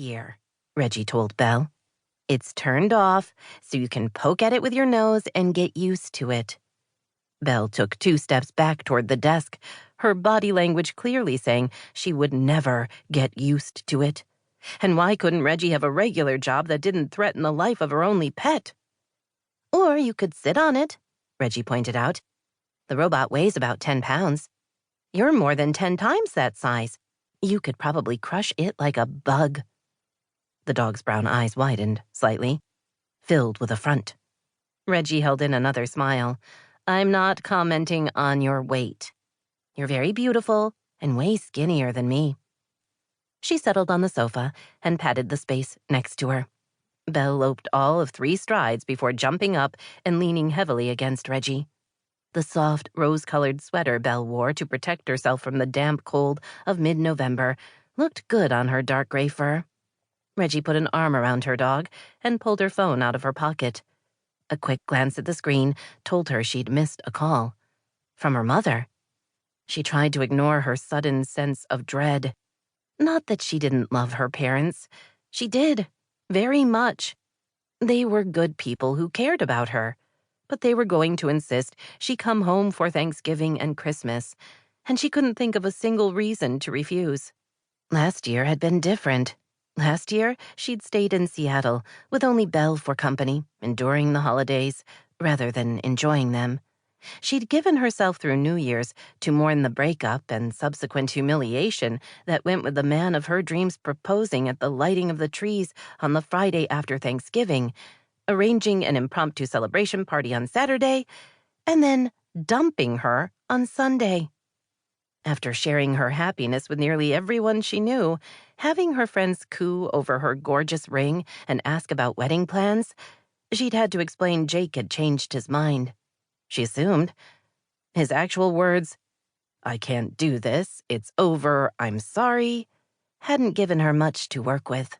Here, Reggie told Belle. It's turned off, so you can poke at it with your nose and get used to it. Belle took 2 steps back toward the desk, her body language clearly saying she would never get used to it. And why couldn't Reggie have a regular job that didn't threaten the life of her only pet? Or you could sit on it, Reggie pointed out. The robot weighs about 10 pounds. You're more than 10 times that size. You could probably crush it like a bug. The dog's brown eyes widened slightly, filled with affront. Reggie held in another smile. I'm not commenting on your weight. You're very beautiful and way skinnier than me. She settled on the sofa and patted the space next to her. Belle loped all of 3 strides before jumping up and leaning heavily against Reggie. The soft, rose-colored sweater Belle wore to protect herself from the damp cold of mid-November looked good on her dark gray fur. Reggie put an arm around her dog and pulled her phone out of her pocket. A quick glance at the screen told her she'd missed a call. From her mother. She tried to ignore her sudden sense of dread. Not that she didn't love her parents. She did, very much. They were good people who cared about her. But they were going to insist she come home for Thanksgiving and Christmas, and she couldn't think of a single reason to refuse. Last year had been different. Last year, she'd stayed in Seattle with only Belle for company, enduring the holidays, rather than enjoying them. She'd given herself through New Year's to mourn the breakup and subsequent humiliation that went with the man of her dreams proposing at the lighting of the trees on the Friday after Thanksgiving, arranging an impromptu celebration party on Saturday, and then dumping her on Sunday. After sharing her happiness with nearly everyone she knew, having her friends coo over her gorgeous ring and ask about wedding plans, she'd had to explain Jake had changed his mind. She assumed. His actual words, "I can't do this, it's over, I'm sorry," hadn't given her much to work with.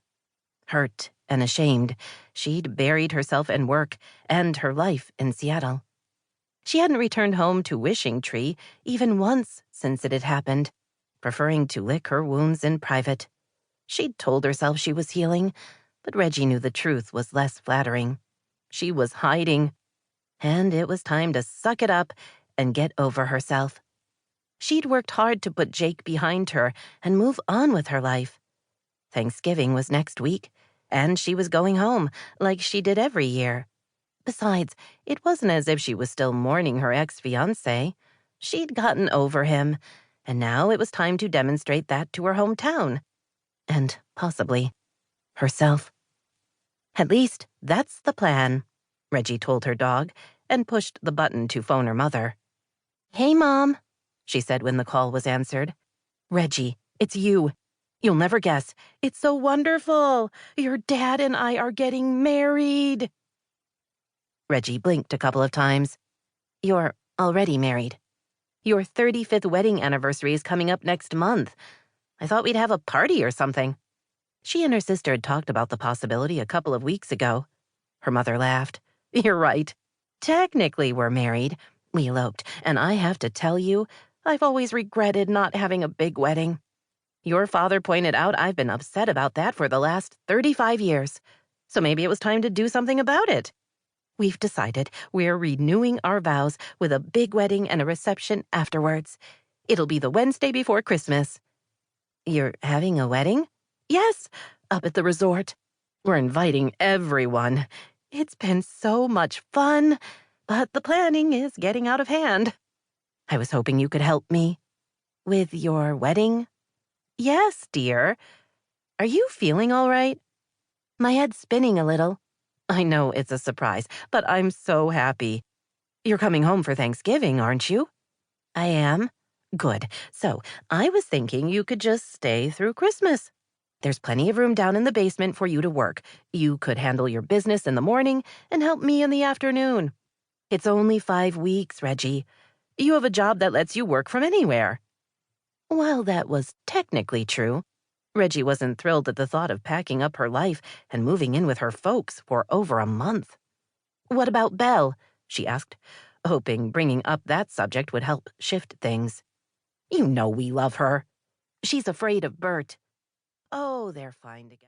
Hurt and ashamed, she'd buried herself in work and her life in Seattle. She hadn't returned home to Wishing Tree even once since it had happened, preferring to lick her wounds in private. She'd told herself she was healing, but Reggie knew the truth was less flattering. She was hiding, and it was time to suck it up and get over herself. She'd worked hard to put Jake behind her and move on with her life. Thanksgiving was next week, and she was going home, like she did every year. Besides, it wasn't as if she was still mourning her ex-fiancé. She'd gotten over him, and now it was time to demonstrate that to her hometown. And, possibly, herself. At least, that's the plan, Reggie told her dog, and pushed the button to phone her mother. Hey, Mom, she said when the call was answered. Reggie, it's you. You'll never guess. It's so wonderful. Your dad and I are getting married. Reggie blinked a couple of times. You're already married. Your 35th wedding anniversary is coming up next month. I thought we'd have a party or something. She and her sister had talked about the possibility a couple of weeks ago. Her mother laughed. You're right. Technically, we're married. We eloped, and I have to tell you, I've always regretted not having a big wedding. Your father pointed out I've been upset about that for the last 35 years, so maybe it was time to do something about it. We've decided we're renewing our vows with a big wedding and a reception afterwards. It'll be the Wednesday before Christmas. You're having a wedding? Yes, up at the resort. We're inviting everyone. It's been so much fun, but the planning is getting out of hand. I was hoping you could help me. With your wedding? Yes, dear. Are you feeling all right? My head's spinning a little. I know it's a surprise, but I'm so happy. You're coming home for Thanksgiving, aren't you? I am. Good. So, I was thinking you could just stay through Christmas. There's plenty of room down in the basement for you to work. You could handle your business in the morning and help me in the afternoon. It's only 5 weeks, Reggie. You have a job that lets you work from anywhere. While that was technically true, Reggie wasn't thrilled at the thought of packing up her life and moving in with her folks for over a month. What about Belle? She asked, hoping bringing up that subject would help shift things. You know we love her. She's afraid of Bert. Oh, they're fine together.